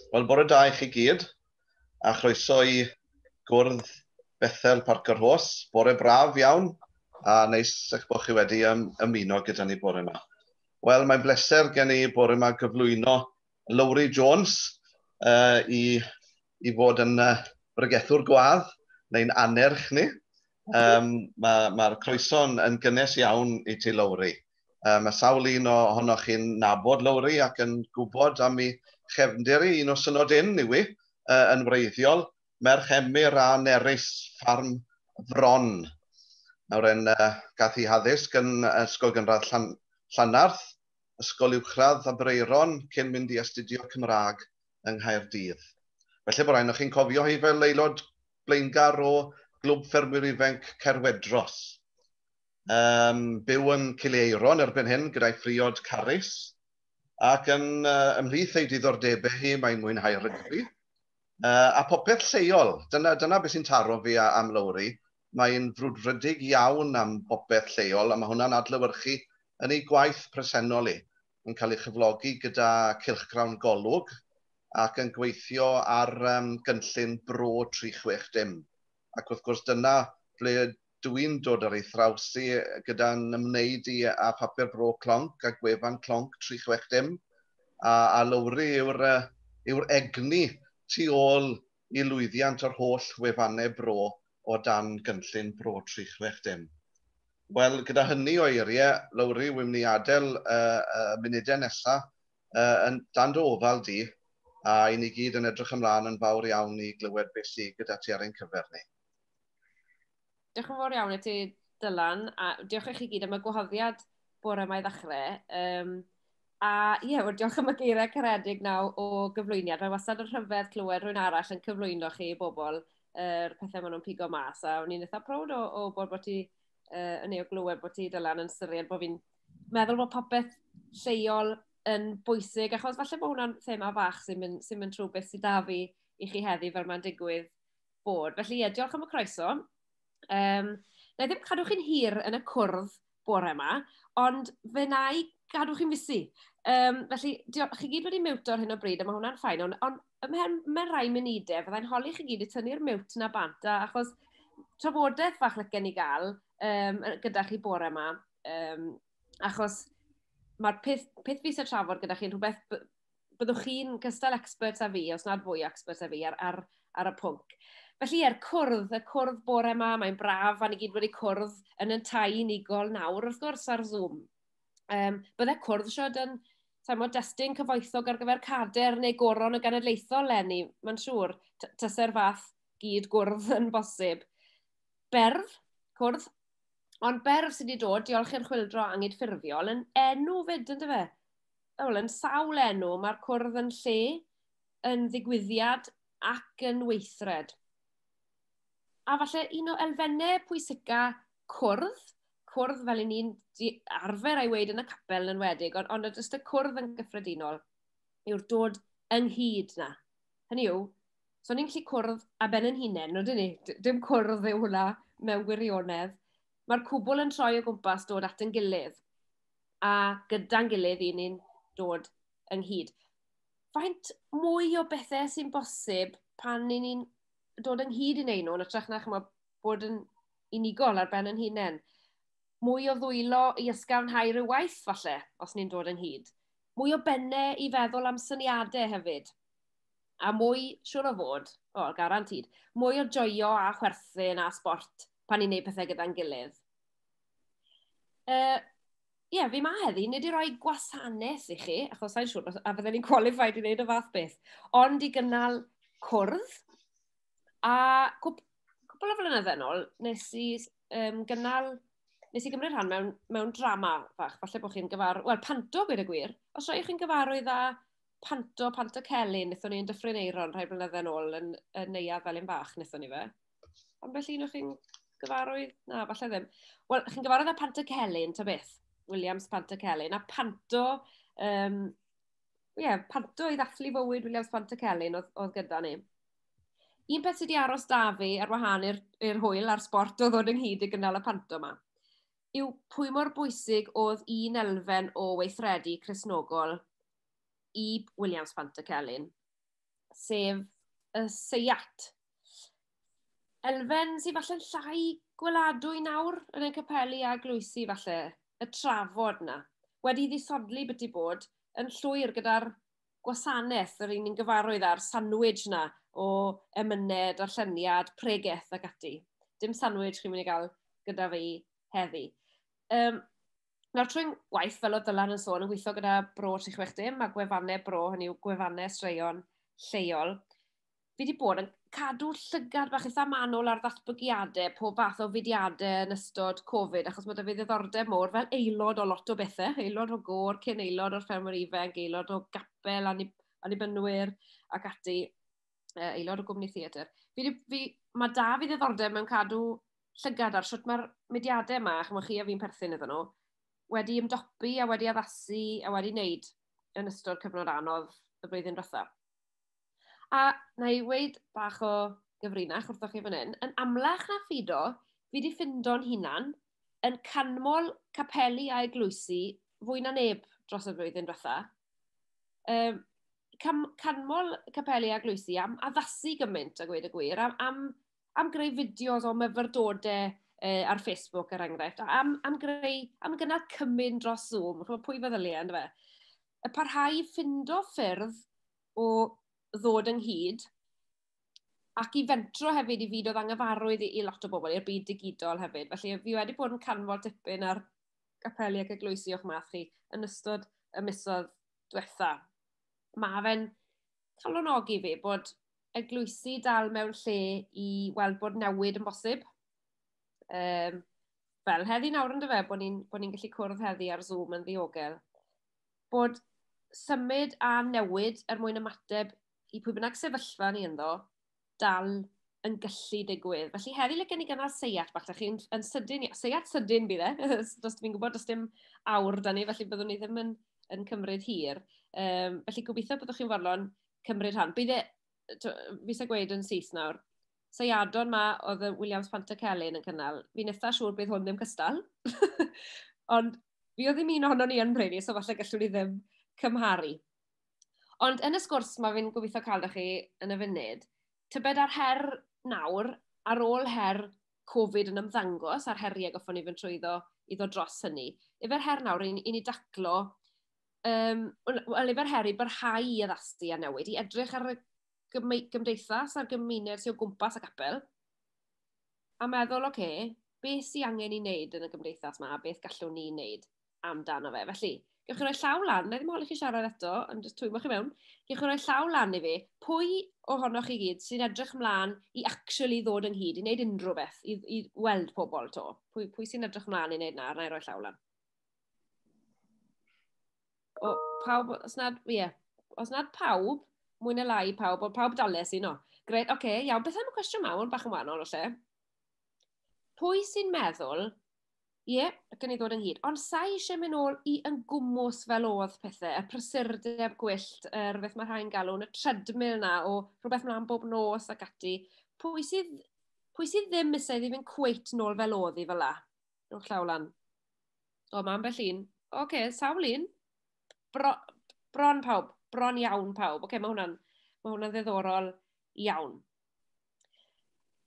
Wel, bore da i chi gyd, a chroeso i gwrdd Bethel Parc-y-rhos, bore braf iawn, a neis eich bod chi wedi ymuno gyda ni bore yma. Wel, mae'n bleser gen i bore yma gyflwyno Lowri Jones i fod yn bregethwr gwadd, neu'n anerch ni. Mae'r croeso yn gynnes iawn i ti, Lowri. Mae sawl un ohonoch chi'n nabod Lowri ac yn gwybod am ei chefndir i un o synod yw i, yn wreiddiol, merch emyr a nerys ffarm Fron. Nawr gath hi haddysg yn ysgol gynradd Llanarth, ysgol uwchradd Abreiron, cyn mynd i astudio Cymraeg yng Nghaerdydd. Felly bod rhaid chi'n cofio hi fel aelod blaengar o glwb ffermwyr ifanc Cerwedros. Byw yn Cyleiron erbyn hyn gyda'i phriod Carys, ac yn ymhlith ei diddordebau hi mae'n mwynhau rygbi. A popeth lleol, dyna beth sy'n taro fi am Lowri. Mae'n frwdfrydig iawn am popeth lleol, a mae hwnna'n adlewyrchu yn ei gwaith presennol hi. Yn cael ei chyflogi gyda cylchgrawn golwg ac yn gweithio ar gynllun Bro 360. Ac wrth gwrs dyna ble dwi'n dod ar ei thrawsi gyda'n ymwneud i a papur Bro clonc a gwefan clonc 360. A Lowri yw'r egni tu ôl i lwyddiant o'r holl wefannau Bro o dan gynllun Bro 360. Wel, gyda hynny o eiriau, Lowri, wy'n mynd i adael munudau nesaf dan dy ofal di, a i ni gyd yn edrych ymlaen yn fawr iawn i glywed beth sydd gyda ti ar ein cyfer ni. Diolch yn fawr iawn i ti, Dylan, a diolch i chi gyd am y gwahoddiad bore yma i ddechrau. Diolch am y geiriau caredig nawr o gyflwyniad. Mae wastad yn rhyfedd clywed rhywun arall yn cyflwyno chi bobl pethau maen nhw'n pigo mas. A o'n i'n eitha prowd o bod ti yn ei o glywed bod ti, Dylan, yn syried bod fi'n meddwl bod popeth lleol yn bwysig, achos falle bod hwnna'n thema fach sy'n mynd trwy beth sydd da fi i chi heddi fel mae'n digwydd bod. Felly, diolch am y croeso. Na i ddim cadw chi'n hir yn y cwrdd bore yma, ond fe na i gadw chi'n fusu. Felly, chi gyd wedi miwt ar hyn o bryd, a mae hwnna'n ffain, ond mewn rai munudau, fyddai'n holi chi gyd i tynnu'r miwt na bant, achos trafodaeth fach lecen i gael gyda chi bore yma, achos mae'r peth fi sy'n trafod gyda chi'n rhywbeth byddwch chi'n gystal experts a fi, os nad fwy experts a fi, ar y pwnc. Felly, y cwrdd bore yma, mae'n braf, a ni gyd wedi cwrdd yn y tai unigol nawr, wrth gwrs, ar Zoom. Bydde cwrdd siod yn destun cyfoethog ar gyfer cader neu goron y genedlaethol lenni, mae'n siŵr, tyse'r fath gyd gwrdd yn bosib. Berf, cwrdd, ond berf sydd wedi dod, diolch i'r chwyldro angydffurfiol, yn enw fyd, ynddo fe? Yn sawl enw, mae'r cwrdd yn lle, yn ddigwyddiad ac yn weithred. A falle un o elfennau pwysica cwrdd fel ni'n arfer a'i weid yn y capel yn wedig, ond jyst y cwrdd yn gyffredinol, yw'r dod ynghyd na. Hynny yw, so ni'n gallu cwrdd a ben yn hunain, no dyn ni, dim cwrdd yw hwnna mewn gwirionedd. Mae'r cwbl yn troi o gwmpas dod at yn gilydd, a gyda'n gilydd ni'n dod ynghyd. Faint mwy o bethau sy'n bosib pan ni'n dod ynghyd i neud nhw, yn ytrach na bod yn unigol ar ben yn hunain. Mwy o ddwylo i ysgafnhau rhyw waith, falle, os ni'n dod ynghyd. Mwy o bennau i feddwl am syniadau hefyd. A mwy, siwr o fod, garantid, mwy o joio a chwerthin a sport pan ni'n neud pethau gyda'n gilydd. Fi ma heddi, nid i roi gwasanaeth i chi, achos sa'n siŵr, a fydden ni'n qualified i wneud y fath beth, ond i gynnal cwrdd. A cwbl o flynyddoedd yn ôl, nes i gymryd rhan mewn drama fach, falle bod chi'n panto gwed y gwir. Os rhaid chi'n gyfarwydd â panto Celyn, nethon ni'n Dyffryn Eiron rhai blynyddoedd yn ôl yn neuadd fel un bach, nethon ni fe. Ond felly nhw chi'n gyfarwydd? Na, falle ddim. Wel, chi'n gyfarwydd â panto Celyn, ta beth, Williams panto Celyn, a panto i ddathlu fywyd Williams panto Celyn oedd gyda ni. Un peth sydd wedi aros da fi ar wahân i'r hwyl a'r sport o ddod ynghyd i gynnal y panto yma, yw pwy mor bwysig oedd un elfen o weithredu Crisnogol i Williams panto Celyn. sef y seiat. Elfen sy'n falle'n llai gweladwy nawr yn y capeli a glwysi falle, y trafod na. Wedi ddisodli beth i bod yn llwyr gyda'r gwasanaeth yr un ni'n gyfarwydd ar sandwich na o emyned, arlleniad, pregeth ac ati. Dim sandwich chi'n mynd i gael gyda fi heddi. Nawr trwy'n gwaith fel o Dylan yn sôn yn gweithio gyda bro 360 a gwefannau bro, hynny yw gwefannau straeon lleol. Fi wedi bod yn cadw llygad bach eitha manwl ar ddatblygiadau, pob fath o fudiadau yn ystod Covid, achos mae da fi ddiddordeb mowr fel aelod o lot o bethau, aelod o gŵr, cyn aelod o'r ffermwyr ifanc, aelod o gapel, annibynwyr ac ati, aelod o gwmni theatr. Mae da fi ddiddordeb mewn cadw llygad ar sut mae'r mudiadau yma, chymwch chi a fi'n perthyn iddyn nhw, wedi ymdopi a wedi addasu a wedi wneud yn ystod cyfnod anodd y blwyddyn diwethaf. A na i weid bach o gyfrinach wrthoch chi fan hyn, yn amlach na ffido, fi wedi ffindo'n hunan yn canmol capeli a eglwysi fwy na neb dros y blwyddyn diwethaf. Canmol capeli a eglwysi am addasu gymaint a gweud y gwir, am greu fideos o myfyrdodau ar Facebook er enghraifft, am gynnal cymyn dros Zoom, pwy feddyliau, ynddo fe. Y parhau ffindo ffyrdd o ddod ynghyd ac i fentro hefyd i fyd oedd anghyfarwydd i lot o bobl, i'r byd digidol hefyd. Felly fi wedi bod yn canfod tipyn ar capeli ac eglwysi o'ch math chi yn ystod y misoedd diwetha. Mae fe'n calonogi fi bod eglwysi dal mewn lle i weld bod newid yn bosib. Fel heddi nawr yn dyfe, bod ni'n gallu cwrdd heddi ar Zoom yn ddiogel. Bod symud a newid er mwyn ymateb i pwy bynnag sefyllfa ni ynddo, dal yn gallu digwydd. Felly heddi le gen i gynnal seiat bach, chi'n sydyn, seiat sydyn bydd e, fi'n gwybod does dim awr da ni, felly byddwn ni ddim yn cymryd hir. Felly gobeithio byddwch chi'n fodlon cymryd rhan. Bydd e, fi eisiau gweud yn Sis nawr, seiadon ma oedd y Williams Pantacelyn yn cynnal, fi'n eitha siŵr bydd hwn ddim cystal. Ond fi oedd ddim un ohono ni yn breni, so falle gallwn ni ddim cymharu. Ond yn y sgwrs mae fi'n gobeithio cael chi yn y funud, tybed ar her nawr, ar ôl her Covid yn ymddangos, a'r heriau goffon ni fynd trwyddo i ddod dros hynny, efo'r her nawr i ni daclo, efo'r her i barhau i addasu a newid, i edrych ar y gymdeithas a'r gymuned sy'n o gwmpas y capel, a meddwl, beth sy'n angen i wneud yn y gymdeithas yma, a beth gallwn ni wneud amdano fe. Felly, gewch chi roi llaw lan, na ddim holi chi siarad eto, ond jyst twymwch chi mewn, gewch chi roi llaw lan i fi, pwy ohonoch chi gyd sy'n edrych ymlaen i actually ddod ynghyd, i wneud unrhyw beth, i weld pobl to. Pwy sy'n edrych ymlaen i wneud na, na i roi llaw lan. O, pawb, os nad pawb, mwy na lai pawb dales i, no. Gret, iawn, beth am y cwestiwn mawr, bach yn wahanol, olle? Pwy sy'n meddwl, ac yn ei ddod ynghyd, ond sa eisiau mynd nôl i yn gwmws fel oedd pethau, y prysurdeb gwyllt, beth mae rhain galw'n, y treadmill na, o rhywbeth mlaen bob nos ac ati, pwy sydd ddim eisiau ddim yn cweit nôl fel oedd i fel la? Rwch llaw lan. O, mae ambell un. Sawl un. Bron pawb, bron iawn pawb. Mae hwnna'n ddiddorol iawn.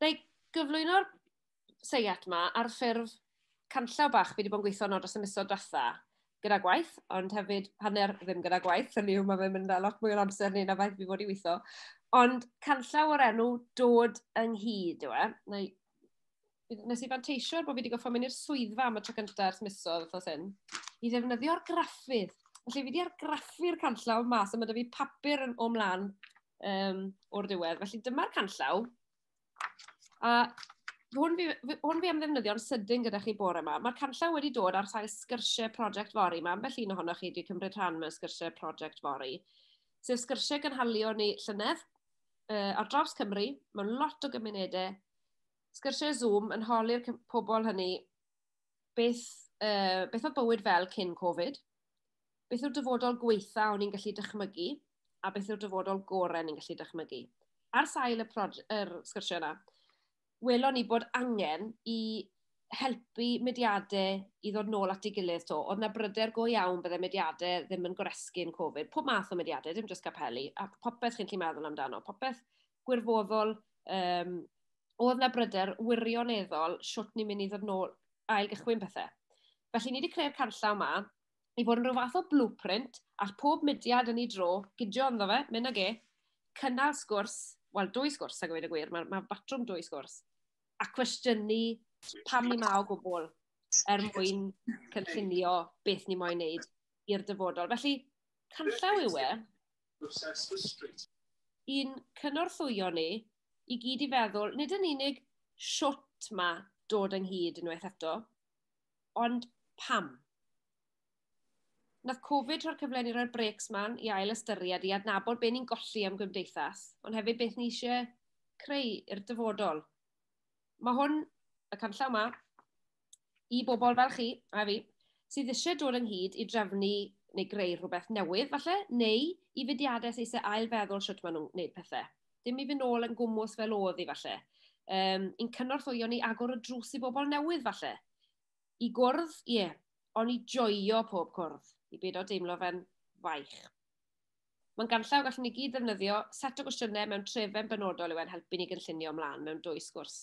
Neu gyflwyno'r seiat ma ar ffurf canllaw bach fi wedi bod yn gweithio dros y misoedd diwetha gyda gwaith, ond hefyd hanner ddim gyda gwaith, hynny yw mae fe'n mynd â lot mwy o amser ni na faith fi fod i weithio. Ond canllaw o'r enw dod ynghyd, yw e. Nes i fanteisio bod fi wedi goffo mynd i'r swyddfa am y tro cyntaf ers misoedd wrthos hyn, i ddefnyddio'r graffydd. Felly fi wedi argraffu'r canllaw mas, a mae da fi papur o mlaen o'r diwedd. Felly dyma'r canllaw. A hwn fi am ddefnyddio'n sydyn gyda chi bore yma. Mae'r canllaw wedi dod ar sail sgyrsiau prosiect fori. Mae ambell un ohonoch chi wedi cymryd rhan mewn sgyrsiau prosiect fori. Sef sgyrsiau gynhalio ni llynedd ar draws Cymru, mewn lot o gymunedau. Sgyrsiau Zoom yn holi'r pobl hynny beth oedd bywyd fel cyn Covid, beth yw'r dyfodol gweitha o'n i'n gallu dychmygu, a beth yw'r dyfodol gorau ni'n gallu dychmygu. Ar sail y sgyrsiau yna, welon ni bod angen i helpu mediadau i ddod nôl at ei gilydd to. Oedd na bryder go iawn bydde mediadau ddim yn goresgu'n Covid. Pob math o mediadau, dim jyst capeli. A popeth chi'n gallu meddwl amdano. Popeth gwirfoddol, oedd na bryder wirioneddol siwt ni'n mynd i ddod nôl ail gychwyn pethau. Felly ni wedi creu'r canllaw yma i fod yn rhyw fath o blueprint all pob mudiad yn ei dro, gydio ynddo fe, mynd ag cynnal sgwrs, wel, 2 sgwrs, a gweud y gwir, mae batrwm 2 sgwrs, a cwestiynu pam ni ma o gwbl mwyn cynllunio beth ni moyn wneud i'r dyfodol. Felly, canllaw yw un cynorthwyo ni i gyd i feddwl, nid yn unig siwt ma dod ynghyd unwaith eto, ond pam. Nath Covid rhoi'r cyfle ni roi'r breaks man i ail ystyried i adnabod be ni'n golli am gymdeithas, ond hefyd beth ni eisiau creu i'r dyfodol. Mae hwn, y canllaw yma, i bobl fel chi a fi, sydd eisiau dod ynghyd i drefnu neu greu rhywbeth newydd, falle, neu i fudiadau sydd eisiau ail feddwl sut maen nhw'n gwneud pethau. Dim i fynd nôl yn gwmws fel oedd i, falle. Un cynorthwyo ni agor y drws i bobl newydd, falle. I gwrdd, ond i joio pob cwrdd, i byd o deimlo fe'n faich. Mae'n ganllaw gallwn ni gyd ddefnyddio set o gwestiynau mewn trefen benodol yw e'n helpu ni gynllunio ymlaen mewn 2 sgwrs.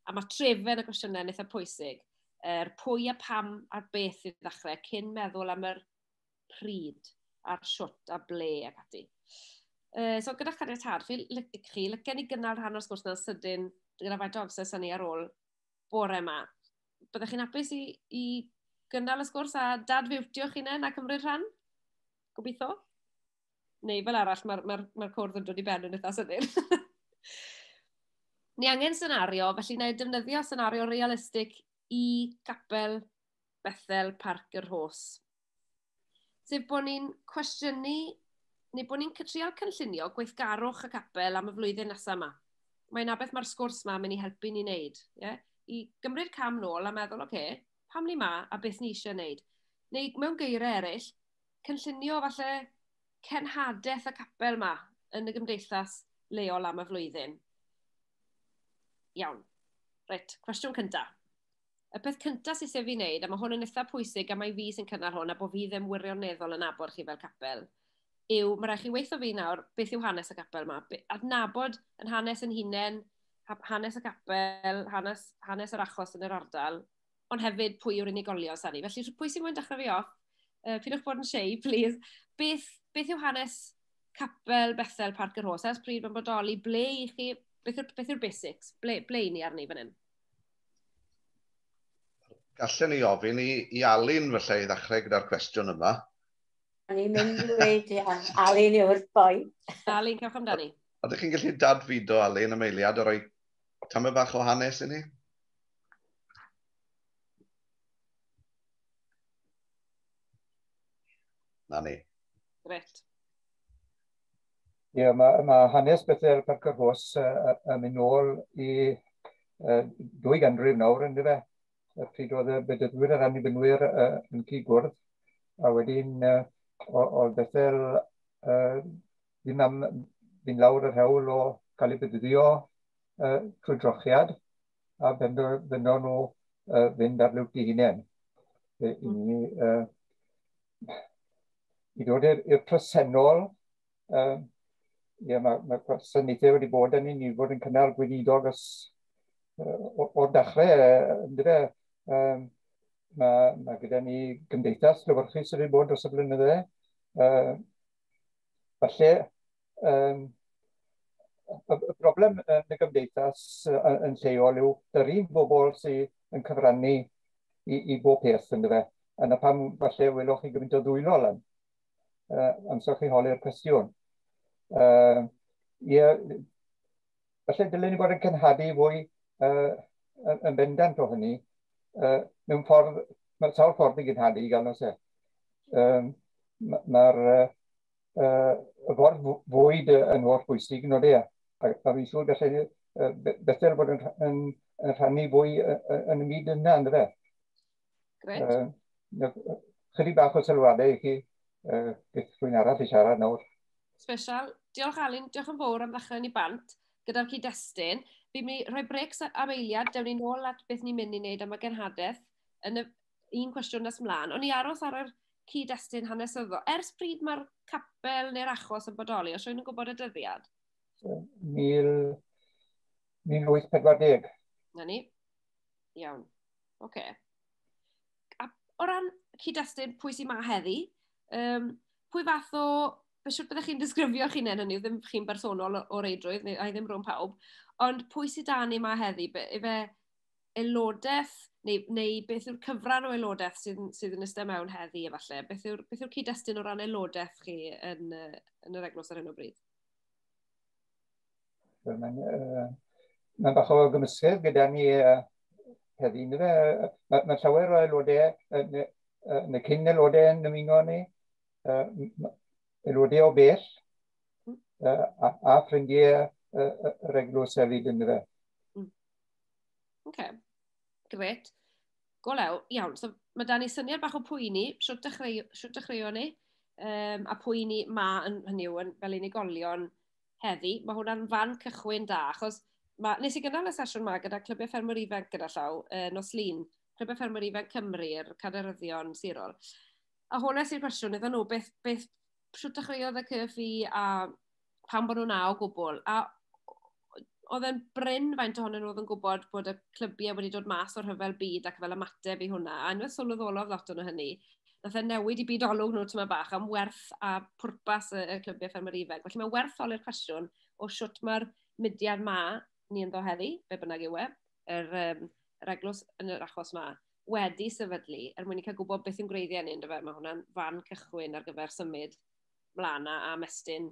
A mae trefen y gwestiynau yn eitha pwysig. Pwy a pam a'r beth i ddechrau cyn meddwl am yr pryd a'r siwt a ble ac ati. So gyda'ch caniatad, lygen ni gynnal rhan o'r sgwrs na'n sydyn gyda faint o amser sy'n ni ar ôl bore yma. Byddech chi'n hapus i gynnal y sgwrs a dadfiwtio'ch hunain a cymryd rhan? Gobeithio? Neu fel arall, mae'r cwrdd yn dod i ben yn eitha sydyn. Ni angen senario, felly na i defnyddio senario realistig i capel Bethel Parc-y-rhos. Sef bod ni'n cwestiynu, neu bod ni'n trial cynllunio gweithgarwch y capel am y flwyddyn nesaf yma. Mae'n abeth mae'r sgwrs yma mynd i helpu ni wneud. I gymryd cam nôl a meddwl, pam ni ma a beth ni eisiau wneud. Neu mewn geiriau eraill, cynllunio falle cenhadaeth y capel yma yn y gymdeithas leol am y flwyddyn. Iawn. Reit, cwestiwn cyntaf. Y peth cyntaf sydd sef i wneud, a mae hwn yn eitha pwysig a mae fi sy'n cynnal hwn a bod fi ddim wirioneddol yn nabod chi fel capel, yw, mae rhaid chi weithio fi nawr beth yw hanes y capel yma. Adnabod yn hanes yn hunain, hanes y capel, hanes yr achos yn yr ardal, ond hefyd pwy yw'r unigolion sy'n ni. Felly, pwy sy'n mwyn dechrau fi off? Pidwch bod yn shei, please. Beth yw hanes capel Bethel Parc-y-rhos? Ers pryd mae'n bodoli, ble i chi? Beth yw'r basics? Ble i ni arni fan hyn? Gallen ni ofyn i Alun felly i ddechrau gyda'r cwestiwn yma. Ni'n mynd i dweud, Alun yw'r boi. Alun, cewch amdani. Ydych chi'n gallu dadfudo Alun am eiliad o roi tamed bach o hanes i ni? Na ni. Gret. Ie, mae hanes Bethel Parc-y-rhos yn mynd nôl i 2 ganrif nawr yn dyfa. Pryd oedd y bedyddwyr a'r annibynwyr yn cyd-gwrdd. A wedyn oedd Bethel ddim am fynd lawr yr hewl o cael ei bedyddio trwy drochiad. A benno nhw fynd ar liwt i hunain. I ddod i'r presennol, mae gwasanaethau wedi bod yn ni fod yn cynnal gweinidog o'r dechrau. Mae gyda ni gymdeithas llyfrchus wedi bod dros y blynydde. Falle, y broblem yn y gymdeithas yn lleol yw yr un bobl sydd yn cyfrannu i bob peth yn dyfa. Yna pam falle welwch chi gymaint o ddwylo lan. Amser chi holi'r cwestiwn. Falle dylen ni bod yn cynhadu fwy yn bendant o hynny. Mewn ffordd, mae sawl ffordd i gynhadu i gael nos e. Mae'r ffordd fwyd yn holl bwysig yn oed e. A fi'n siŵr gallu Bethel bod yn rhannu fwy yn y myd yna yn dyfa. Gret. Chydig bach o sylwadau i chi. Beth rwy'n arall i siarad nawr. Special. Diolch Alun, diolch yn fawr am ddechrau ni bant. gyda'r cyd-destun. Fi'n mynd i rhoi brecs am eiliad, dewn ni nôl at beth ni'n mynd i wneud am y genhadaeth yn un cwestiwn nes mlaen. O'n i aros ar yr cyd-destun hanesyddol. Ers pryd mae'r capel neu'r achos yn bodoli? Os rwy'n yn gwybod y dyddiad? 1840. Na ni. Iawn. Oce. A o ran cyd-destun pwy sy'n ma heddi, pwy fath o... Byswyd byddech chi'n disgrifio'ch hunain hynny, ddim chi'n bersonol o reidrwydd, neu ddim rhwng pawb, ond pwy sydd da ni ma heddi? Efe aelodaeth, neu beth yw'r cyfran o aelodaeth sydd yn ystod mewn heddi, efallai? Beth yw'r cyd-destun o ran aelodaeth chi yn yr eglwys ar hyn o bryd? Mae'n bach o gymysgedd gyda ni heddi. Mae llawer o aelodau, yn y cyn aelodau yn ymuno ni, aelodau o bell, a ffrindiau yr eglwys hefyd yn fe. Oce, gret. Go lew, iawn. So, mae da ni syniad bach o pwy ni, siwt dechreuo ni, a pwy ni ma yn hynny yw, fel unigolion heddi. Mae hwnna'n fan cychwyn da, achos nes i gynnal y sesiwn yma gyda Clybau Ffermwyr Ifanc gyda llaw, nos lun, Clybau Ffermwyr Ifanc Cymru'r Caderyddion Sirol. A hwnna sy'r cwestiwn iddyn nhw, beth siwt dechreuodd y cyrff i a pan bod nhw'n na o gwbl. A oedd e'n bryn faint ohonyn nhw oedd yn gwybod bod y clybiau wedi dod mas o'r rhyfel byd ac fel ymateb i hwnna. A unwaith sylweddolodd lot o'n hynny, nath e newid i bydolwg nhw tyma bach am werth a pwrpas y clybiau Ffermwyr Ifanc. Felly mae werth oli'r cwestiwn o siwt mae'r mudiad ma ni yn ddo heddi, be bynnag yw yr eglwys yn yr achos ma, wedi sefydlu mwyn i cael gwybod beth yw'n greiddiau ni, ynddo fe? Mae hwnna'n fan cychwyn ar gyfer symud mlaen a mestyn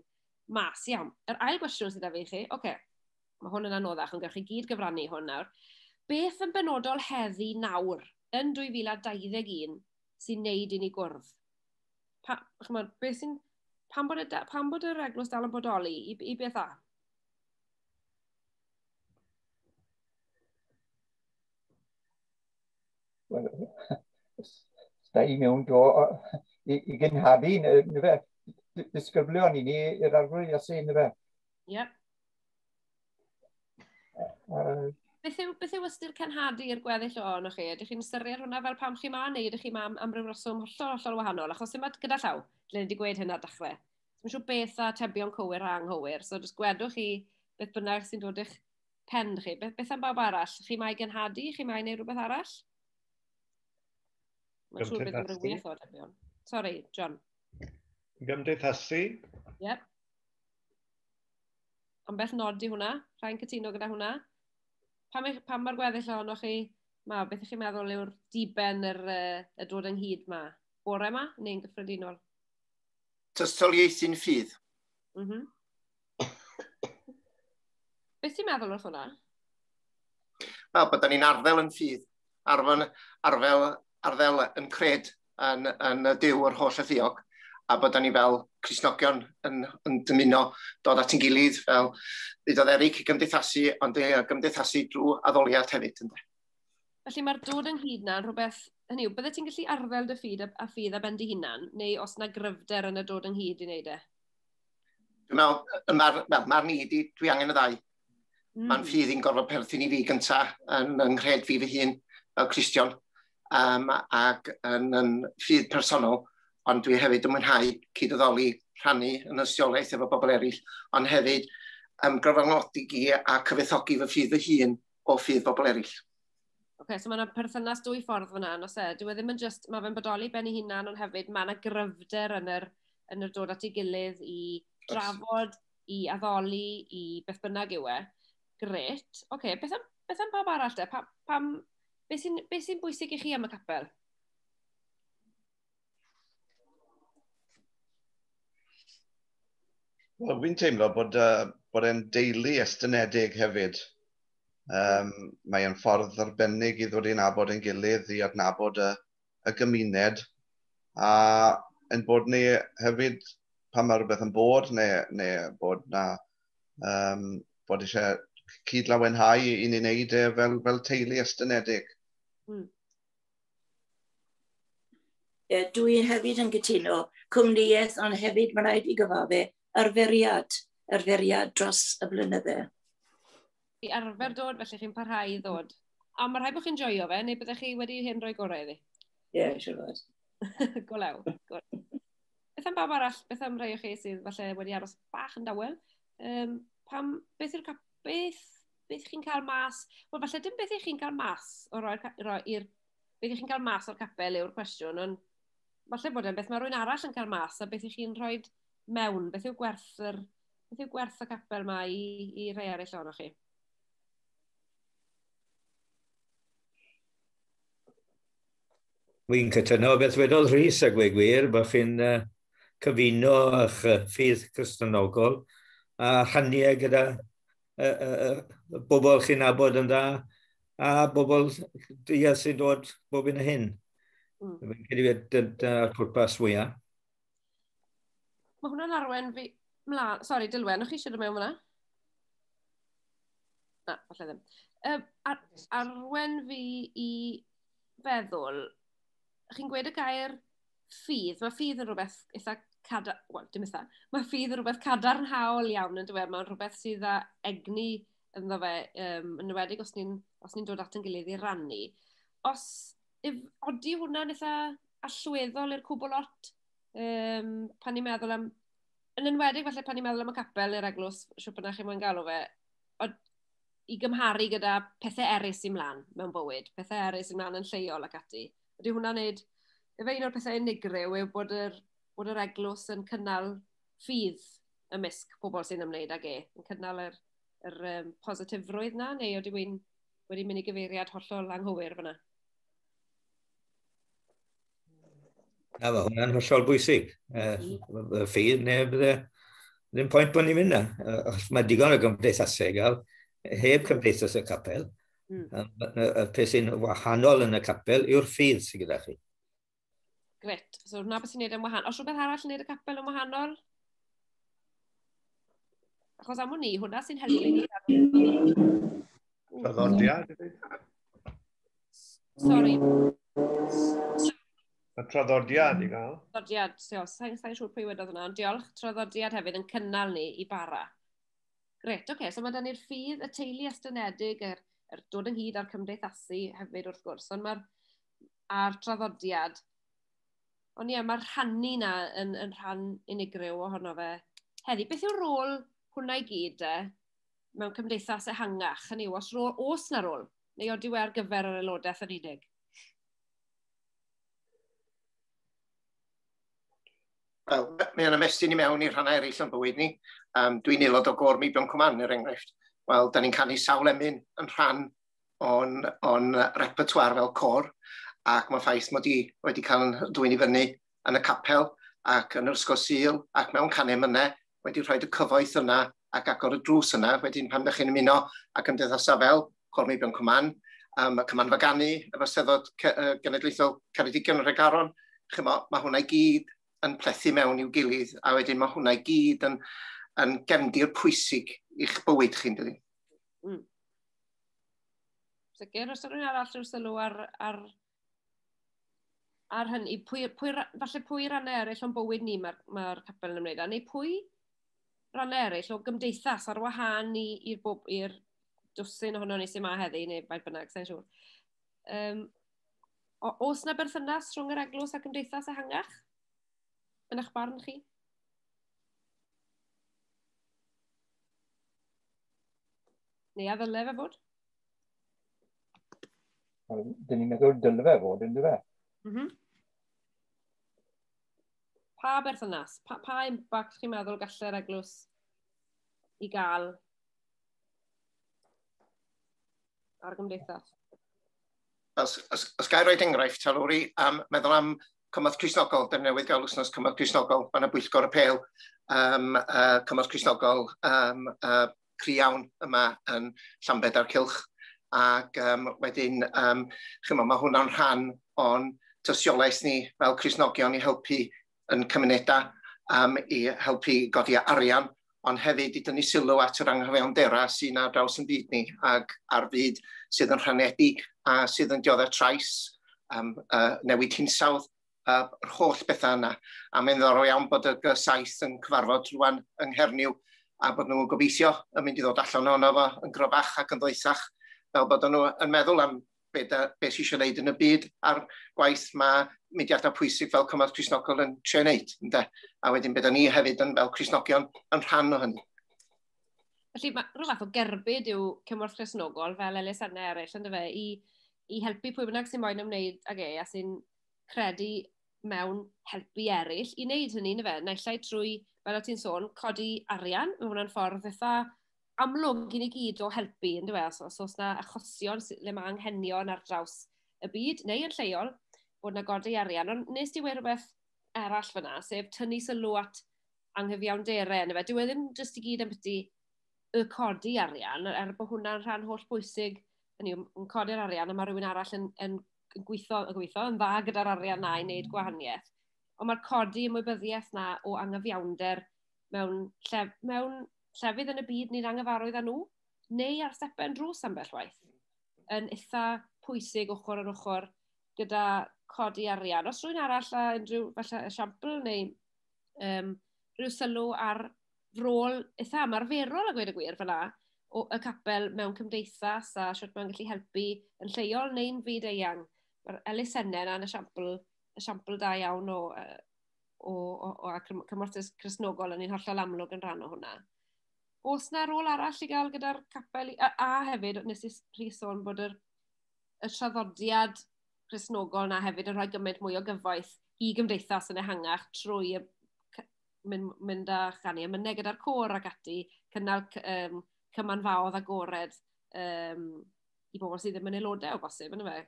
mas. Iawn, yr ail gwestiwn sydd â fi chi, mae hwn yn anoddach, ond gewch chi gyd gyfrannu hwn nawr. Beth yn benodol heddi nawr yn 2021 sy'n neud i ni gwrdd? Pan bod yr eglwys dal yn bodoli, i beth a? Da i mewn do i gynhadu, disgyblion i ni i'r arwyr Iesu, fe. Ie. Beth yw ystyr cenhadu i'r gweddill o'n chi? Ydych chi'n ystyried hwnna fel pam chi ma, neu ydych chi ma am ryw reswm hollol wahanol? Achos yma gyda llaw, lle wedi gweud hynna dechrau. Mae'n siŵr beth a tebion cywir a anghywir, so jyst gwedwch chi beth bynnag sy'n dod i'ch pen chi. Beth am bawb arall? Chi mae genhadu? Chi mae neu rhywbeth arall? Mae'n siŵr beth yn rhywbeth o tebion. Sorry, John. Gymdeithasu. Yep. Ambell nodi hwnna, rhaid cytuno gyda hwnna. Pam mae'r gweddill o'n chi, beth ych chi'n meddwl yw'r diben y dod ynghyd ma? Bore ma, neu'n gyffredinol? Tystoliaethu'n ffydd. Beth ti'n meddwl wrth hwnna? Wel, bod ni'n arddel yn ffydd. Arddel yn cred yn y Duw o'r holl yddiog. A bod ni fel Cristnogion yn dymuno dod at ein gilydd fel bydd oedd Eric i gymdeithasu, ond gymdeithasu drwy addoliad hefyd. Felly mae'r dod ynghyd na'n rhywbeth, hynny yw, byddai ti'n gallu arddel dy ffydd a ffydd a bendi hunan, neu os yna gryfder yn y dod ynghyd i wneud e? Dwi'n meddwl, mae'r ni, dwi angen y ddau. Mae'n ffydd i'n gorfod perthyn i fi gyntaf yn nghred fi fy hun fel Cristion, ac yn ffydd personol, ond dwi hefyd yn mwynhau cydaddoli rhannu yn ystiolaeth efo bobl eraill, ond hefyd gryfanglogi a cyfeithogi fy ffydd fy hun o ffydd bobl eraill. So mae yna perthynas dwy ffordd fyna, nos e. Dwi ddim yn just, mae fe'n bodoli ben ei hunan, ond hefyd mae yna gryfder yn yr dod at ei gilydd i drafod, i addoli, i beth bynnag yw e. Gret. Beth am pawb arall de? Beth sy'n bwysig i chi am y capel? Wel, fi'n teimlo bod e'n deulu estynedig hefyd. Mae e'n ffordd arbennig i ddod i'n nabod ein gilydd, i adnabod y gymuned. A yn bod ni hefyd, pan mae rhywbeth yn bod, neu bod na bod eisiau cydlawenhau i ni'n neud fel teulu estynedig. Dwi hefyd yn gytuno cwmnïaeth, ond hefyd mae'n rhaid i gyfadde arferiad dros y blynydde. i arfer dod, felly chi'n parhau i ddod. A mae rhaid bod chi'n joio fe, neu byddech chi wedi hyn rhoi gorau iddi? Ie, siwr fod. Go lew. Beth am bawb arall, beth am rhai o chi sydd falle wedi aros bach yn dawel? Beth chi'n cael mas? Wel, falle dim beth chi'n cael mas beth chi'n cael mas o'r capel yw'r cwestiwn, ond falle bod e'n beth mae rhywun arall yn cael mas, a beth chi'n rhoi mewn, beth yw gwerth y capel yma i rhai eraill o'n chi? Wy'n cytuno beth wedodd Rhys a gweud gwir, bod chi'n cyfuno eich ffydd Cristnogol a rhannu gyda bobl chi'n nabod yn dda a bobl diau sy'n dod bob un o hyn. Fi'n credu dyna'r pwrpas fwyaf. Mae hwnna'n arwen fi... Sori, Dilwen, o'ch chi eisiau dod mewn hwnna? Na, falle ddim. Arwen fi i feddwl, chi'n gweud y gair ffydd. Mae ffydd yn rhywbeth eitha Mae ffydd yn rhywbeth cadarnhaol iawn yn dweud. Mae'n rhywbeth sydd â egni ynddo fe, yn ywedig os ni'n dod at yn gilydd i rannu. Odi hwnna'n eitha allweddol i'r cwbl lot? Pan ni'n meddwl am... Yn enwedig, falle pan ni'n meddwl am y capel i'r eglwys, siwr bynnag chi moyn galw fe, i gymharu gyda pethau erys ymlaen mewn bywyd, pethau erys ymlaen yn lleol ac ati. Ydy hwnna'n neud... Efe un o'r pethau unigryw yw bod yr eglwys yn cynnal ffydd ymysg pobl sy'n ymwneud ag yn cynnal yr positifrwydd na, neu ydy wedi mynd i gyfeiriad hollol anghywir fyna? Na, mae hwnna'n hollol bwysig. Y ffydd, neu ddim pwynt bod ni'n mynd na. Mae digon o gymdeithasau gael, heb cymdeithas y capel. Y peth sy'n wahanol yn y capel yw'r ffydd sydd gyda chi. Gret. So, hwnna beth sy'n neud yn wahanol. Os rhywbeth arall yn neud y capel yn wahanol? Achos am hwnni, hwnna sy'n helpu ni. Traddodiad. Sori. Y traddodiad i gael. Traddodiad, sa'n siŵr pwy wedodd hwnna, ond diolch. Traddodiad hefyd yn cynnal ni i bara. Gret, oce. So mae dyn ni'r ffydd, y teulu estynedig, dod ynghyd â'r cymdeithasu hefyd wrth gwrs, ond a'r traddodiad. Ond ie, mae'r rhannu na yn rhan unigryw ohono fe. Heddi, beth yw'r rôl hwnna i gyd mewn cymdeithas ehangach? Hynny yw, os na rôl, neu oeddi ar gyfer yr aelodaeth yn unig? Wel, mae'n ymestyn i mewn i'r rhannau eraill yn bywyd ni. Dwi'n aelod o Gôr Meibion Cwman, er enghraifft. Wel, da ni'n canu sawl emyn yn rhan o'n repertoire fel côr. Ac mae ffaith mod i wedi cael dwy'n i fyny yn y capel ac yn yr ysgol Sul ac mewn canu mynnau wedi rhoi y cyfoeth yna ac agor y drws yna. Wedyn pan ddech chi'n ymuno ac yn ymdeithasau fel Côr Meibion Cwman, y Cyman Faganu, y Fysteddod Genedlaethol Ceredigion yr Egaron, mae hwnna i gyd yn plethu mewn i'w gilydd a wedyn mae hwnna i gyd yn gefndir pwysig i'ch bywyd chi'n dydi. Sicr, os ydych chi'n arall rhyw sylw ar hynny, falle pwy rannau eraill o'n bywyd ni mae'r capel yn ymwneud â, neu pwy rannau eraill o gymdeithas ar wahân i'r dwsyn ohono ni sy'n ma heddi, neu baid bynnag, sa'n siŵr. Oes na berthynas rhwng yr eglwys a gymdeithas ehangach? Yn eich barn chi? Neu a ddyle fe fod? Dyn ni'n meddwl dyle fe fod, ynddo fe? Pa berthynas? Pa impact chi'n meddwl galle'r eglwys i gael ar gymdeithas? Os gael roed enghraifft, Lowri, meddwl am Cymorth Cristnogol, dyn newydd gael wsnos Cymorth Cristnogol, fan y bwyllgor y pêl, Cymorth Cristnogol cri iawn yma yn Llambed a'r Cylch. Ac wedyn, mae hwnna'n rhan o'n tystiolaeth ni fel Cristnogion i helpu yn cymunedau, i helpu godi arian, ond hefyd i dynnu sylw at yr anghyfiawndera sy'n ar draws yn byd ni ac ar fyd sydd yn rhanedig a sydd yn dioddau trais, newid hinsawdd, yr holl bethau yna. A mae'n ddorol iawn bod y G7 yn cyfarfod rwan yng Nghernyw a bod nhw'n gobeithio yn mynd i ddod allan ohono fo yn gryfach ac yn ddoesach, fel bod nhw yn meddwl am beth sydd eisiau gwneud yn y byd a'r gwaith mae mudiadau pwysig fel Cymraeg Cristnogol yn trio wneud. A wedyn beth ni hefyd yn fel Cristnogion yn rhan o hynny. Felly mae rhyw fath o gerbyd yw Cymorth Cristnogol fel elusennau eraill yn dyfa i helpu pwy bynnag sy'n moyn ymwneud ag a sy'n credu mewn helpu eraill i wneud hynny yn dyfa. Naillai trwy, fel o ti'n sôn, codi arian, mae hwnna'n ffordd eitha amlwg i ni gyd o helpu yn dyfa. Os oes yna achosion le mae anghenion ar draws y byd, neu yn lleol, bod yna godi arian. Ond nes ti wedi rhywbeth arall fyna, sef tynnu sylw at anghyfiawndere yn dyfa. Dyw e ddim jyst i gyd am byti y codi arian, bod hwnna'n rhan holl bwysig yn codi'r arian, a mae rhywun arall yn gweithio, yn dda gyda'r arian na i wneud gwahaniaeth. Ond mae'r codi ymwybyddiaeth na o anghyfiawnder mewn llefydd yn y byd ni'n anghyfarwydd â nhw, neu ar stepen drws ambell waith, yn eitha pwysig ochr yn ochr gyda codi arian. Os rhywun arall a unrhyw falle esiampl neu rhyw sylw ar rôl eitha ymarferol a gweud y gwir fyna o y capel mewn cymdeithas a siwrt mae'n gallu helpu yn lleol neu'n fyd eang. Mae'r elusennau yna'n esiampl da iawn o Cymorth Cristnogol yn un hollol amlwg yn rhan o hwnna. Oes na rôl arall i gael gyda'r capel a hefyd nes i rhi sôn bod y traddodiad Cristnogol na hefyd yn rhoi gymaint mwy o gyfoeth i gymdeithas yn ehangach trwy mynd â chanu ymynau gyda'r côr ac ati, cynnal cymanfaodd agored i bobl sydd ddim yn aelodau o bosib, yn fe.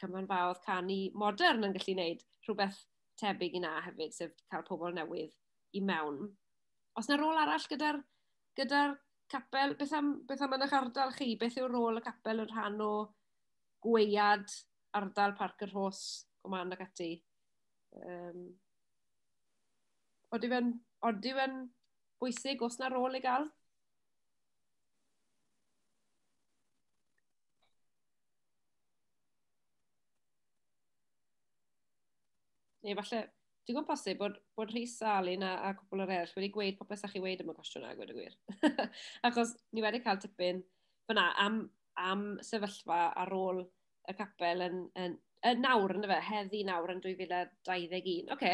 Cymanfaodd canu modern yn gallu gwneud rhywbeth tebyg i na hefyd, sef cael pobl newydd i mewn. Os na rôl arall gyda'r capel, beth am yn eich ardal chi? Beth yw'r rôl y capel yn rhan o gweiad ardal Parc-y-rhos, Goman ac ati? Odyw e'n bwysig, os na rôl i gael? Neu falle, dwi'n gwybod posib bod Rhys Alun a cwbl o'r eraill wedi gweud popeth sa'ch chi weid am y cwestiwn na, gweud y gwir. Achos ni wedi cael tipyn fyna am sefyllfa ar ôl y capel yn nawr, yn fe, heddi nawr yn 2021. Oce,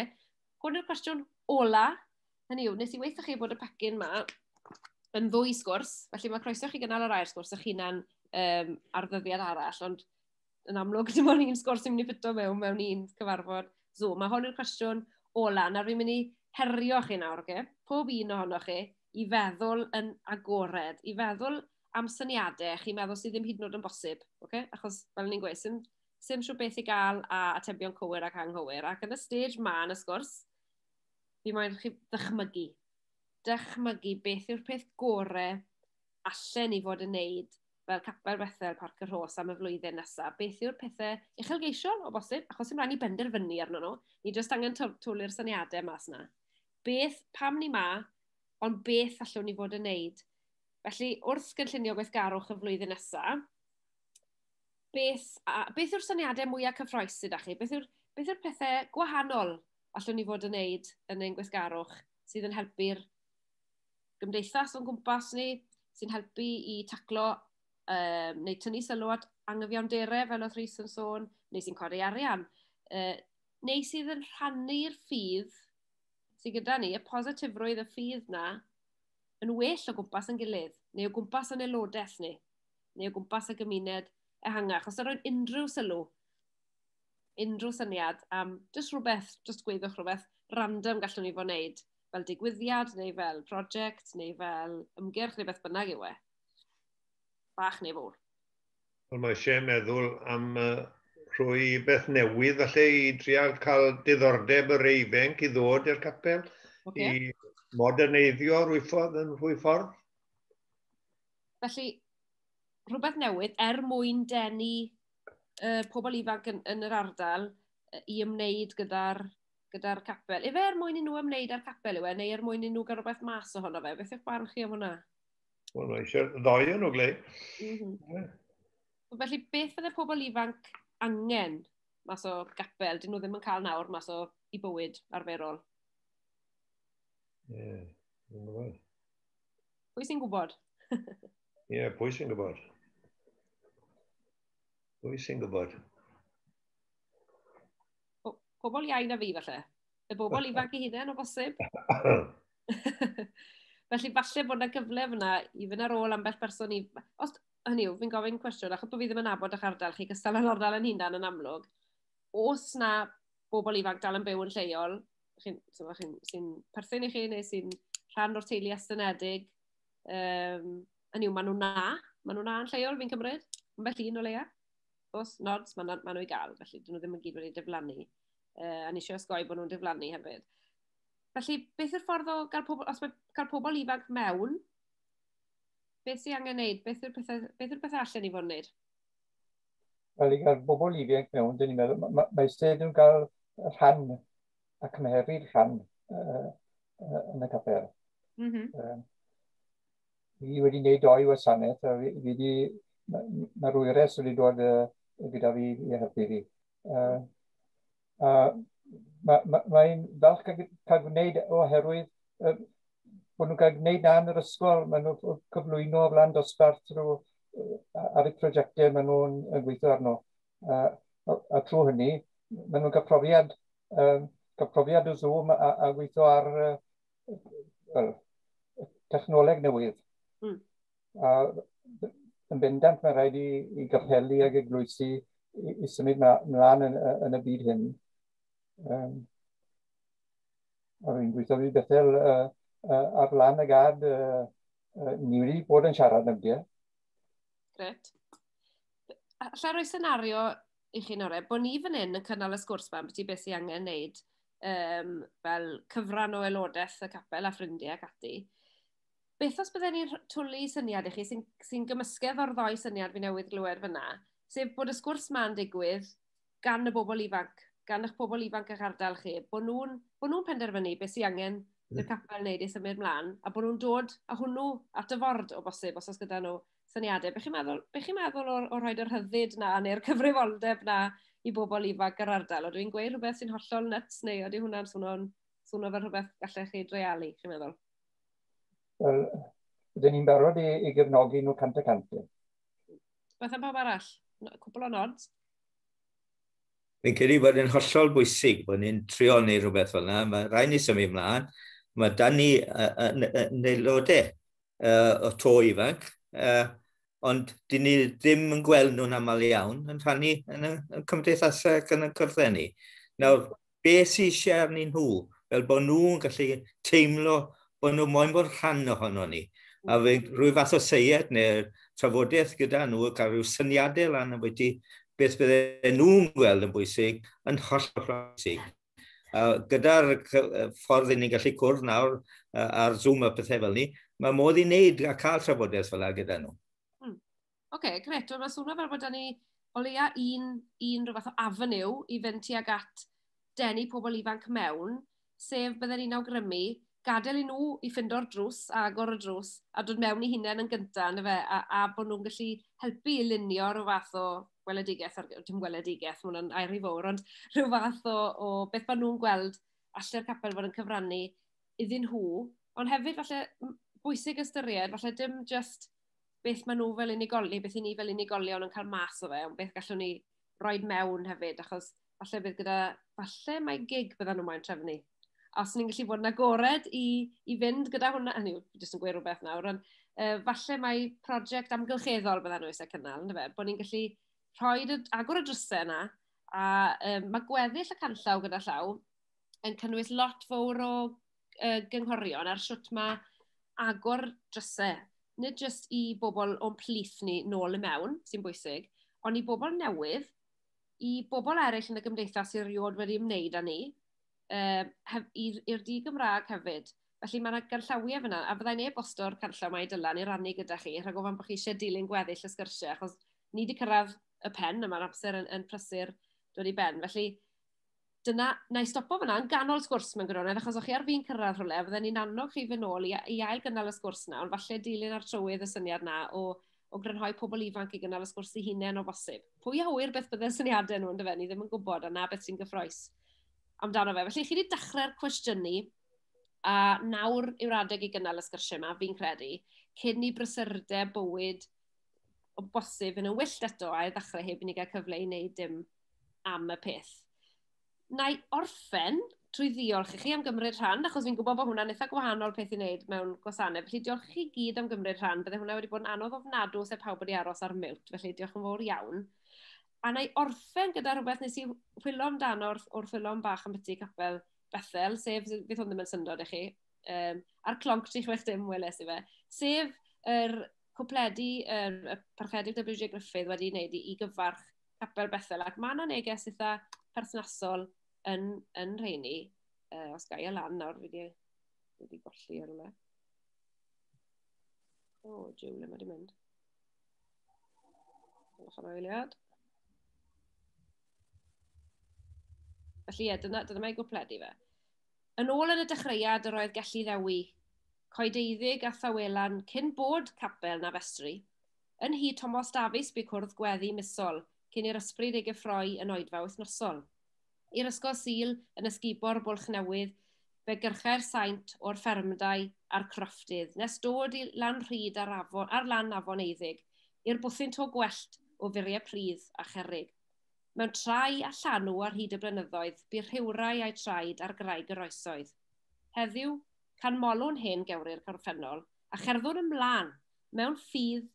hwn yw'r cwestiwn ola. Hynny yw, nes i weithio chi bod y pecyn yma yn ddwy sgwrs, felly mae croeso chi gynnal yr air sgwrs ych hunan ar ddyddiad arall, ond yn amlwg dim ond un sgwrs sy'n mynd i ffito mewn un cyfarfod Zoom. Mae hwn yw'r cwestiwn ola, na fi'n mynd i herio chi nawr, pob un ohonoch chi, i feddwl yn agored, i feddwl am syniadau chi meddwl sydd ddim hyd yn oed yn bosib, achos fel ni'n gweud, sy'n siw beth i gael a atebion cywir ac anghywir, ac yn y stage ma yn y sgwrs, fi moyn chi ddychmygu. Dychmygu beth yw'r peth gorau allan ni fod yn neud fel capel Bethel Parc-y-rhos am y flwyddyn nesaf. Beth yw'r pethau uchelgeisiol o bosib, achos yw'n rhaid i benderfynu arno nhw. Ni jyst angen twli'r syniadau mas yna. Beth, pam ni ma, ond beth allwn ni fod yn neud. Felly, wrth gynllunio gweithgarwch y flwyddyn nesaf, beth yw'r syniadau mwyaf cyffroes sydd â chi? Beth yw'r pethau gwahanol allwn ni fod yn neud yn ein gweithgarwch sydd yn helpu'r gymdeithas o'n gwmpas ni, sy'n helpu i taclo neu tynnu sylw at anghyfiawndere fel oedd Rhys yn sôn, neu sy'n codi arian, neu sydd yn rhannu'r ffydd sydd gyda ni, y positifrwydd y ffydd na, yn well o gwmpas yn gilydd, neu o gwmpas yn aelodaeth ni, neu o gwmpas y gymuned ehangach. Os yna unrhyw sylw, unrhyw syniad am just gweithwch rhywbeth random gallwn ni fod wneud, fel digwyddiad, neu fel prosiect, neu fel ymgyrch, neu beth bynnag yw e. Bach neu fawr. Wel, mae eisiau meddwl am rhoi beth newydd, falle i trial cael diddordeb yr eifenc i ddod i'r capel, i moderneiddio rwy ffordd. Felly, rhywbeth newydd mwyn denu pobl ifanc yn yr ardal i ymwneud gyda'r capel. Efe mwyn i nhw ymwneud â'r capel yw e, neu mwyn i nhw gael rhywbeth mas ohono fe? Beth yw'ch barn chi am hwnna? Wel, mae eisiau ddoi yn o glei. Felly, beth fydde pobl ifanc angen mas o capel? Dyn nhw ddim yn cael nawr mas o i bywyd arferol. Pwy sy'n gwybod? Ie, pwy sy'n gwybod? Pwy sy'n gwybod? Pobl iau na fi, falle. Y bobl ifanc i hunain o bosib. Felly, falle bod yna gyfle fyna i fynd ar ôl ambell person i... Os hynny yw, fi'n gofyn cwestiwn, achos bod fi ddim yn nabod eich ardal chi, gystal yn ardal yn hunan yn amlwg. Os na bobl ifanc dal yn byw yn lleol, sy'n perthyn i chi neu sy'n rhan o'r teulu estynedig, hynny yw, maen nhw na yn lleol, fi'n cymryd, yn bell un o leia. Os nods, maen nhw i gael, felly dyn nhw ddim yn gyd wedi diflannu. A ni eisiau osgoi bod nhw'n diflannu hefyd. Felly, beth yw'r ffordd o os mae cael pobl ifanc mewn, beth sy'n angen wneud? Beth yw'r pethau allan i fod yn wneud? Wel, i gael bobl ifanc mewn, dyn ni'n meddwl, mae sted yn cael rhan a cymheryd rhan yn y capel. Fi wedi gwneud 2 wasanaeth, a mae rwyres wedi dod gyda fi i helpu fi. Mae'n falch cael gwneud oherwydd bod nhw'n cael gwneud na yn yr ysgol, maen nhw'n cyflwyno o flaen dosbarth ar y prosiectau maen nhw'n gweithio arno. A trwy hynny, maen nhw'n cael profiad o Zoom a gweithio ar technoleg newydd. Yn bendant mae rhaid i gapelu ag eglwysu i symud mlaen yn y byd hyn. A fi'n gweithio fi Bethel ar lan y gad ni wedi bod yn siarad am di. Gret. Alla roi senario i chi nore, bod ni fan hyn yn cynnal y sgwrs ma, beth beth sy'n angen wneud fel cyfran o aelodaeth y capel a ffrindiau ac ati. Beth os byddwn ni'n twlu syniad i chi sy'n gymysgedd o'r 2 syniad fi newydd glywed fyna, sef bod y sgwrs ma'n digwydd gan y bobl ifanc, gan eich pobl ifanc eich ardal chi, bod nhw'n penderfynu beth sy'n angen i'r capel wneud i symud mlaen, a bod nhw'n dod â hwnnw at y ford o bosib, os oes gyda nhw syniadau. Beth chi'n meddwl o rhoi'r rhyddid na, neu'r cyfrifoldeb na i bobl ifanc yr ardal? Oedden ni'n gweud rhywbeth sy'n hollol nuts, neu oedden hwnna'n swnio fel rhywbeth gallech chi dreialu, chi'n meddwl? Wel, ydyn ni'n barod i gefnogi nhw 100%. Beth am pawb arall? Cwbl o nods? Fi'n credu bod yn hollol bwysig bod ni'n trio wneud rhywbeth fel yna. Mae rhaid ni symud mlaen. Mae dan ni aelodau o to ifanc, ond dyn ni ddim yn gweld nhw'n aml iawn yn rhannu yn y cymdeithasau ac yn y cwrddau ni. Nawr, beth sy'n eisiau arnyn nhw, fel bod nhw'n gallu teimlo bod nhw moyn bod rhan ohono ni. A fe rhyw fath o seied neu'r trafodaeth gyda nhw, cael rhyw syniadau lan am wedi beth bydde nhw'n gweld yn bwysig, yn hollol bwysig. Gyda'r ffordd i ni'n gallu cwrdd nawr ar Zoom a pethau fel ni, mae modd i wneud a cael trafodaeth fel yna gyda nhw. Oce, gret. Mae'n swnio fel bod ni o leia un rhyw fath o avenue i fynd tuag at denu pobl ifanc mewn, sef bydden ni'n awgrymu gadael i nhw i ffindo'r drws, agor y drws, a dod mewn i hunain yn gyntaf, a bod nhw'n gallu helpu i lunio rhyw fath o weledigaeth, dim weledigaeth, mae hwnna'n air i fawr, ond rhyw fath o beth maen nhw'n gweld allai'r capel fod yn cyfrannu iddyn nhw, ond hefyd falle bwysig ystyried, falle dim just beth maen nhw fel unigolion, beth i ni fel unigolion yn cael mas o fe, ond beth gallwn ni roi mewn hefyd, achos falle mae gig bydden nhw moyn trefnu. Os ni'n gallu bod yn agored i fynd gyda hwnna, hynny yw, jyst yn gweud rhywbeth nawr, ond falle mae prosiect amgylcheddol bydden nhw eisiau cynnal, bod ni'n gallu agor y drysau yna, a mae gweddill y canllaw gyda llaw yn cynnwys lot fawr o gynghorion ar siwt mae agor drysau, nid jyst i bobl o'n plith ni nôl i mewn, sy'n bwysig, ond i bobl newydd, i bobl eraill yn y gymdeithas sy'n riod wedi ymwneud â ni, i'r di-Gymraeg hefyd. Felly mae yna ganllawiau fyna, a byddai'n e-bosto'r canllaw mae i Dylan i rannu gyda chi, rhag ofan bod chi eisiau dilyn gweddill y sgyrsiau, achos ni wedi cyrraedd y pen, yma'r amser yn prysur dod i ben. Felly, dyna, na i stopo fyna yn ganol sgwrs mewn gwirionedd, achos o'ch chi ar fi'n cyrraedd rhywle, byddai'n ni'n annog chi fy nôl i ail gynnal y sgwrs na, ond falle dilyn ar trywydd y syniad na o grynhoi pobl ifanc i gynnal y sgwrs i hunain o bosib. Pwy a hwyr beth bydde'n syniadau nhw, ynddo fe, ni ddim yn gwybod, a na beth sy'n gyffroes amdano fe. Felly, chi wedi dechrau'r cwestiynu A nawr yw'r adeg i gynnal y sgyrsiau yma, fi'n credu, cyn i brysurdeb bywyd o bosib yn y wyllt eto a i ddechrau heb i ni gael cyfle i wneud dim am y peth. Na i orffen trwy ddiolch i chi am gymryd rhan, achos fi'n gwybod bod hwnna'n eitha gwahanol peth i wneud mewn gwasanaeth. Felly diolch i chi gyd am gymryd rhan. Bydde hwnna wedi bod yn anodd ofnadw sef pawb wedi aros ar miwt, felly diolch yn fawr iawn. A na i orffen gyda rhywbeth nes i chwilo amdano o'r ffilm bach am byti capel Bethel, sef, fydd hwn ddim yn syndod i chi, a'r clonc 360 weles i fe, sef yr cwpledi, y parchedig WJ Griffith wedi wneud i gyfarch capel Bethel, ac mae yna neges eitha perthnasol yn rheini, os gai y lan nawr, wedi golli ar hwnna. O, Julie, mae wedi mynd. Diolch am eiliad. Felly, dyna mae gwpledu fe. Yn ôl yn y dechreuad yr oedd gallu ddewi, coedeiddig a thawelan cyn bod capel na festri, yn hi Thomas Davies bu cwrdd gweddi misol, cyn i'r ysbryd ei gyffroi yn oedfa wythnosol. I'r ysgol Sul yn ysgubor Bwlch Newydd, fe gyrchau'r saint o'r ffermdau a'r crofftydd, nes dod i lan rhyd ar lan afon eiddig, i'r bwthyn to gwellt o furiau pridd a cherrig. Mewn trai a llanw ar hyd y blynyddoedd, bu'r rhywrau a'i traed ar graig yr oesoedd. Heddiw, can molwn hen gewri'r gorffennol, a cherddwn ymlaen mewn ffydd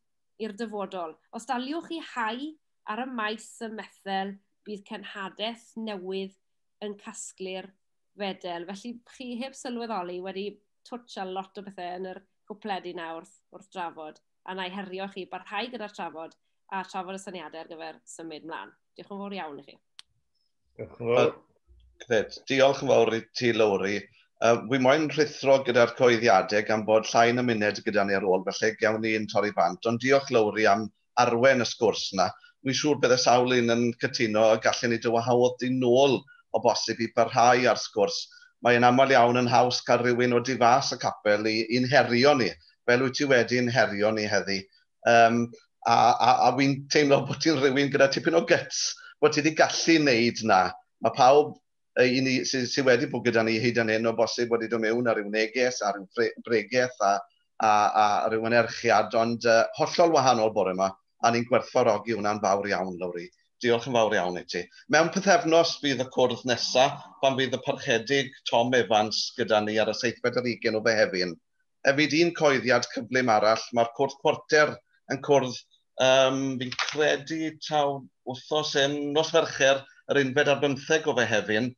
i'r dyfodol. Os daliwch i hau ar y maes y Methel, bydd cenhadaeth newydd yn casglu'r fedel. Felly chi heb sylweddoli wedi twtio lot o bethau yn yr gwpledu na wrth drafod, a na i herio chi barhau gyda'r trafod a trafod y syniadau ar gyfer symud mlaen. Diolch yn fawr iawn i chi. Diolch yn fawr. Diolch yn fawr i ti, Lowri. Wi moyn rhithro gyda'r coeddiadau gan bod llain y munud gyda ni ar ôl, felly gawn ni'n torri bant. Ond diolch, Lowri, am arwen y sgwrs yna. Wi'n siŵr bydde sawl un yn cytuno a gallen ni dywahodd i nôl o bosib i barhau ar sgwrs. Mae'n aml iawn yn haws cael rhywun o difas y capel i'n herio ni, fel wyt ti wedi'n herio ni heddi. A wy'n teimlo bod ti'n rhywun gyda tipyn o guts, bod ti wedi gallu wneud na. Mae pawb sydd wedi bod gyda ni hyd yn hyn o bosib wedi dod mewn ar ryw neges, ar ryw bregaeth a ryw enerchiad, ond hollol wahanol bore yma, a ni'n gwerthfawrogi hwnna'n fawr iawn, Lowri. Diolch yn fawr iawn i ti. Mewn pythefnos bydd y cwrdd nesaf, pan bydd y parchedig Tom Evans gyda ni ar y 7:20 o Mehefin. Efyd un coeddiad cyflym arall, mae'r cwrdd cwarter yn cwrdd, fi'n credu taw wthnos nos Fercher, yr 11 ar 15 o Mehefin,